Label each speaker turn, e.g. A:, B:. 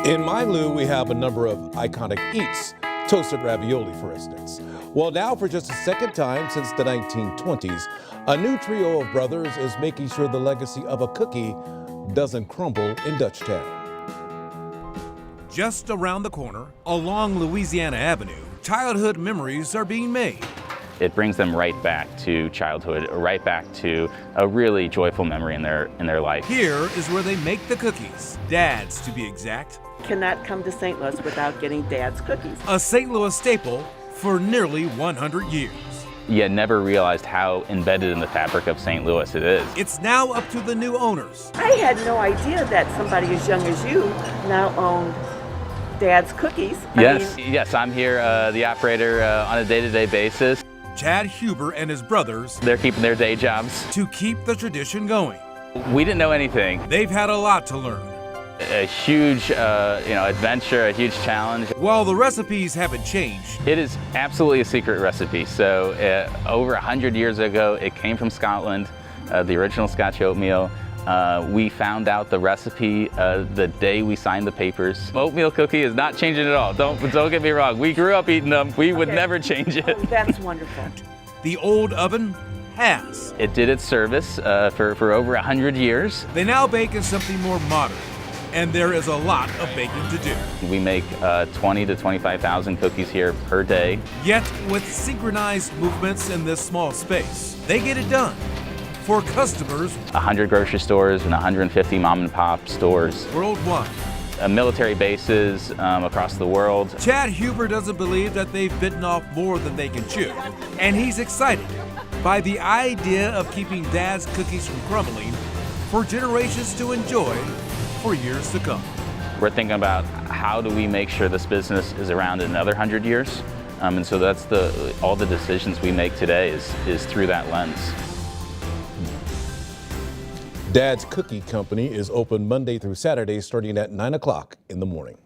A: In my Lou, we have a number of iconic eats, toasted ravioli, for instance. Well, now for just the second time since the 1920s, a new trio of brothers is making sure the legacy of a cookie doesn't crumble in Dutchtown.
B: Just around the corner, along Louisiana Avenue, childhood memories are being made.
C: It brings them right back to childhood, right back to a really joyful memory in their life.
B: Here is where they make the cookies, Dad's to be exact.
D: Cannot come to St. Louis without getting Dad's cookies.
B: A St. Louis staple for nearly 100 years.
C: You never realized how embedded in the fabric of St. Louis it is.
B: It's now up to the new owners.
D: I had no idea that somebody as young as you now owned Dad's cookies.
C: Yes, I'm here, the operator on a day-to-day basis.
B: Chad Huber and his brothers,
C: they're keeping their day jobs
B: to keep the tradition going.
C: We didn't know anything.
B: They've had a lot to learn.
C: A huge adventure, a huge challenge.
B: While the recipes haven't changed,
C: it is absolutely a secret recipe. So over 100 years ago, it came from Scotland, the original Scotch oatmeal. We found out the recipe the day we signed the papers. Oatmeal cookie is not changing at all. Don't get me wrong. We grew up eating them. We would never change it.
D: Oh, that's wonderful.
B: The old oven has.
C: It did its service for over 100 years.
B: They now bake in something more modern, and there is a lot of baking to do.
C: We make 20 to 25,000 cookies here per day.
B: Yet, with synchronized movements in this small space, they get it done. For customers,
C: 100 grocery stores and 150 mom and pop stores
B: worldwide,
C: military bases across the world.
B: Chad Huber doesn't believe that they've bitten off more than they can chew, and he's excited by the idea of keeping Dad's cookies from crumbling for generations to enjoy for years to come.
C: We're thinking about how do we make sure this business is around in another 100 years, and so that's all the decisions we make today is through that lens.
A: Dad's Cookie Company is open Monday through Saturday starting at 9 o'clock in the morning.